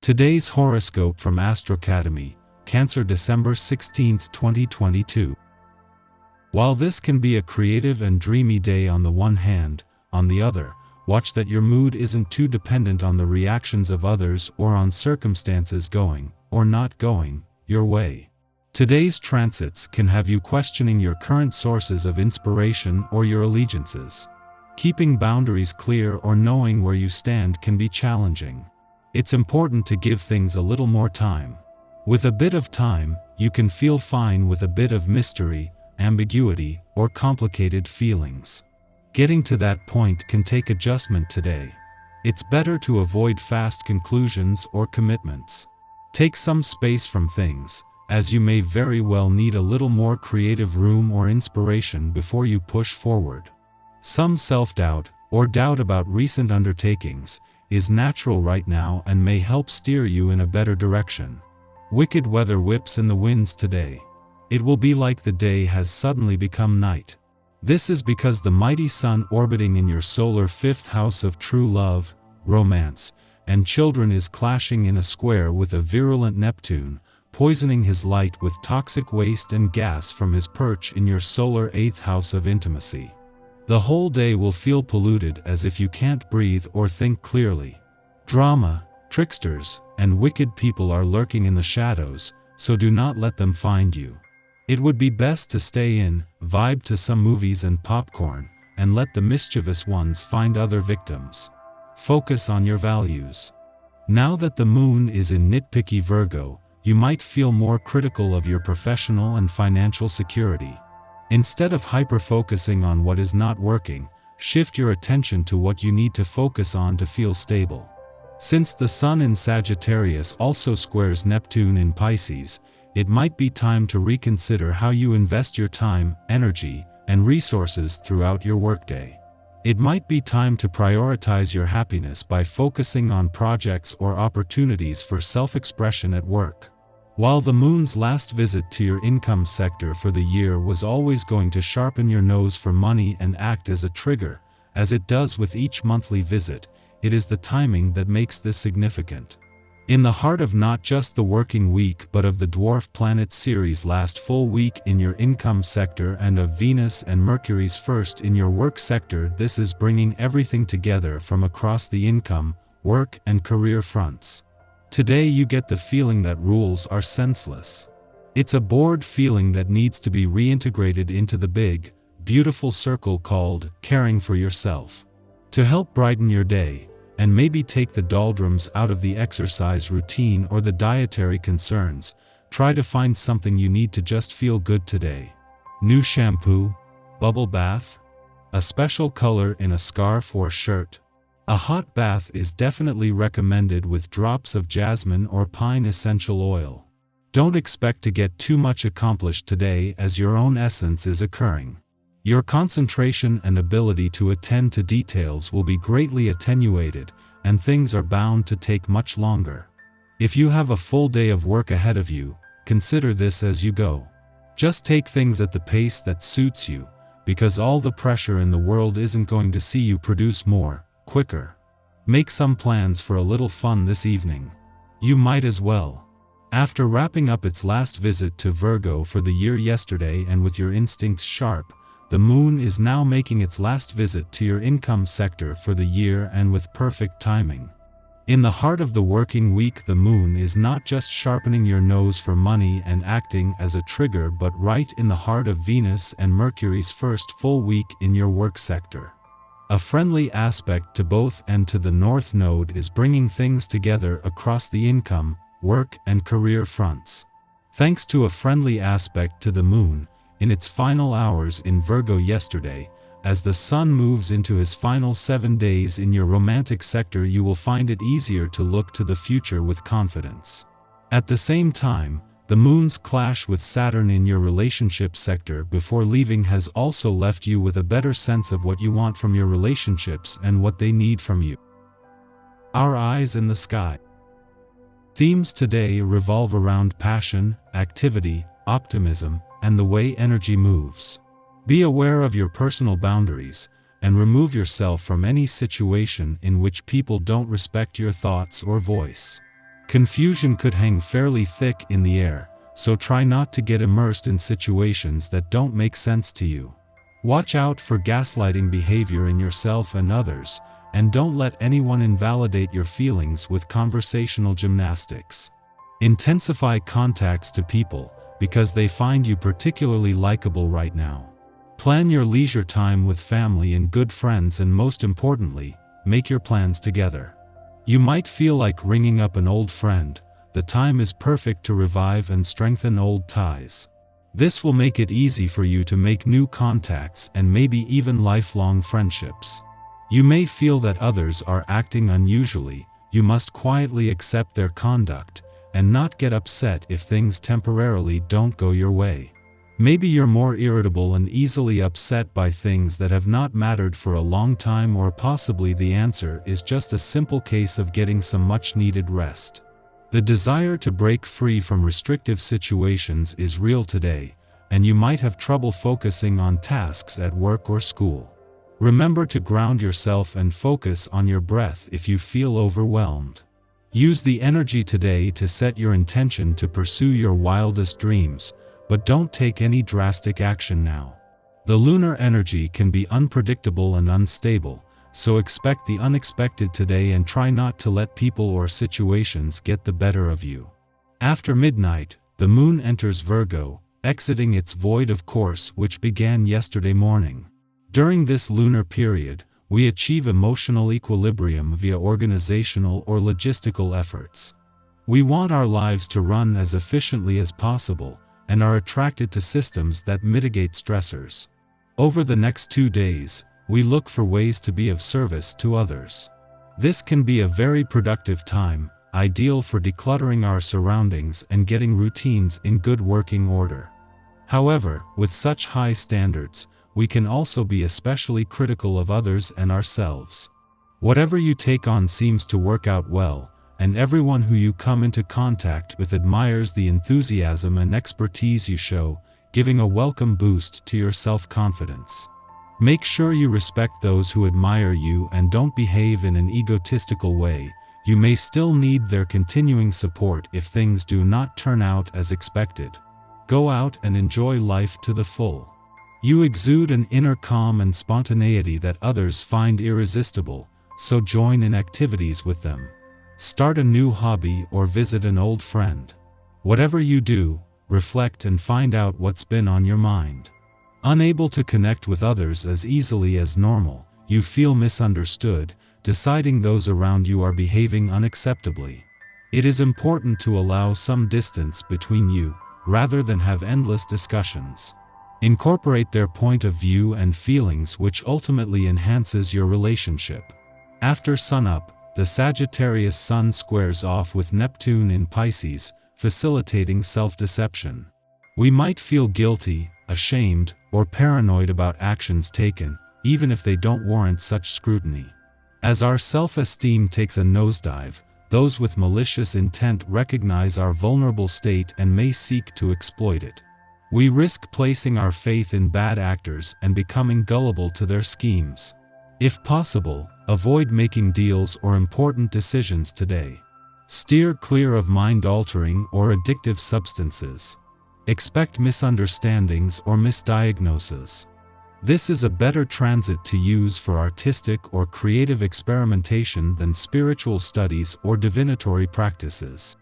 Today's horoscope from Astrocademy, Cancer, December 16, 2022. While this can be a creative and dreamy day on the one hand, on the other, watch that your mood isn't too dependent on the reactions of others or on circumstances going, or not going, your way. Today's transits can have you questioning your current sources of inspiration or your allegiances. Keeping boundaries clear or knowing where you stand can be challenging. It's important to give things a little more time. With a bit of time, you can feel fine with a bit of mystery, ambiguity, or complicated feelings. Getting to that point can take adjustment today. It's better to avoid fast conclusions or commitments. Take some space from things, as you may very well need a little more creative room or inspiration before you push forward. Some self-doubt, or doubt about recent undertakings, is natural right now and may help steer you in a better direction. Wicked weather whips in the winds today. It will be like the day has suddenly become night. This is because the mighty sun orbiting in your solar fifth house of true love, romance, and children is clashing in a square with a virulent Neptune, poisoning his light with toxic waste and gas from his perch in your solar eighth house of intimacy. The whole day will feel polluted as if you can't breathe or think clearly. Drama, tricksters, and wicked people are lurking in the shadows, so do not let them find you. It would be best to stay in, vibe to some movies and popcorn, and let the mischievous ones find other victims. Focus on your values. Now that the moon is in nitpicky Virgo, you might feel more critical of your professional and financial security. Instead of hyper-focusing on what is not working, shift your attention to what you need to focus on to feel stable. Since the Sun in Sagittarius also squares Neptune in Pisces, it might be time to reconsider how you invest your time, energy, and resources throughout your workday. It might be time to prioritize your happiness by focusing on projects or opportunities for self-expression at work. While the moon's last visit to your income sector for the year was always going to sharpen your nose for money and act as a trigger, as it does with each monthly visit, it is the timing that makes this significant. In the heart of not just the working week but of the dwarf planet Ceres' last full week in your income sector and of Venus and Mercury's first in your work sector, this is bringing everything together from across the income, work, and career fronts. Today you get the feeling that rules are senseless. It's a bored feeling that needs to be reintegrated into the big, beautiful circle called caring for yourself. To help brighten your day, and maybe take the doldrums out of the exercise routine or the dietary concerns, try to find something you need to just feel good today. New shampoo, bubble bath, a special color in a scarf or shirt. A hot bath is definitely recommended with drops of jasmine or pine essential oil. Don't expect to get too much accomplished today as your own essence is occurring. Your concentration and ability to attend to details will be greatly attenuated, and things are bound to take much longer. If you have a full day of work ahead of you, consider this as you go. Just take things at the pace that suits you, because all the pressure in the world isn't going to see you produce more, quicker. Make some plans for a little fun this evening. You might as well. After wrapping up its last visit to Virgo for the year yesterday and with your instincts sharp, the moon is now making its last visit to your income sector for the year and with perfect timing. In the heart of the working week, the moon is not just sharpening your nose for money and acting as a trigger but right in the heart of Venus and Mercury's first full week in your work sector. A friendly aspect to both and to the North Node is bringing things together across the income, work, and career fronts. Thanks to a friendly aspect to the moon, in its final hours in Virgo yesterday, as the Sun moves into his final 7 days in your romantic sector, you will find it easier to look to the future with confidence. At the same time, the moon's clash with Saturn in your relationship sector before leaving has also left you with a better sense of what you want from your relationships and what they need from you. Our eyes in the sky. Themes today revolve around passion, activity, optimism, and the way energy moves. Be aware of your personal boundaries, and remove yourself from any situation in which people don't respect your thoughts or voice. Confusion could hang fairly thick in the air, so try not to get immersed in situations that don't make sense to you. Watch out for gaslighting behavior in yourself and others, and don't let anyone invalidate your feelings with conversational gymnastics. Intensify contacts to people, because they find you particularly likable right now. Plan your leisure time with family and good friends, and most importantly, make your plans together. You might feel like ringing up an old friend. The time is perfect to revive and strengthen old ties. This will make it easy for you to make new contacts and maybe even lifelong friendships. You may feel that others are acting unusually. You must quietly accept their conduct and not get upset if things temporarily don't go your way. Maybe you're more irritable and easily upset by things that have not mattered for a long time, or possibly the answer is just a simple case of getting some much-needed rest. The desire to break free from restrictive situations is real today, and you might have trouble focusing on tasks at work or school. Remember to ground yourself and focus on your breath if you feel overwhelmed. Use the energy today to set your intention to pursue your wildest dreams, but don't take any drastic action now. The lunar energy can be unpredictable and unstable, so expect the unexpected today and try not to let people or situations get the better of you. After midnight, the moon enters Virgo, exiting its void of course which began yesterday morning. During this lunar period, we achieve emotional equilibrium via organizational or logistical efforts. We want our lives to run as efficiently as possible, and are attracted to systems that mitigate stressors. Over the next 2 days, we look for ways to be of service to others. This can be a very productive time, ideal for decluttering our surroundings and getting routines in good working order. However, with such high standards, we can also be especially critical of others and ourselves. Whatever you take on seems to work out well, and everyone who you come into contact with admires the enthusiasm and expertise you show, giving a welcome boost to your self-confidence. Make sure you respect those who admire you and don't behave in an egotistical way. You may still need their continuing support if things do not turn out as expected. Go out and enjoy life to the full. You exude an inner calm and spontaneity that others find irresistible, so join in activities with them. Start a new hobby or visit an old friend. Whatever you do, reflect and find out what's been on your mind. Unable to connect with others as easily as normal, you feel misunderstood, deciding those around you are behaving unacceptably. It is important to allow some distance between you, rather than have endless discussions. Incorporate their point of view and feelings, which ultimately enhances your relationship. After sunup, the Sagittarius Sun squares off with Neptune in Pisces, facilitating self-deception. We might feel guilty, ashamed, or paranoid about actions taken, even if they don't warrant such scrutiny. As our self-esteem takes a nosedive, those with malicious intent recognize our vulnerable state and may seek to exploit it. We risk placing our faith in bad actors and becoming gullible to their schemes. If possible, avoid making deals or important decisions today. Steer clear of mind-altering or addictive substances. Expect misunderstandings or misdiagnoses. This is a better transit to use for artistic or creative experimentation than spiritual studies or divinatory practices.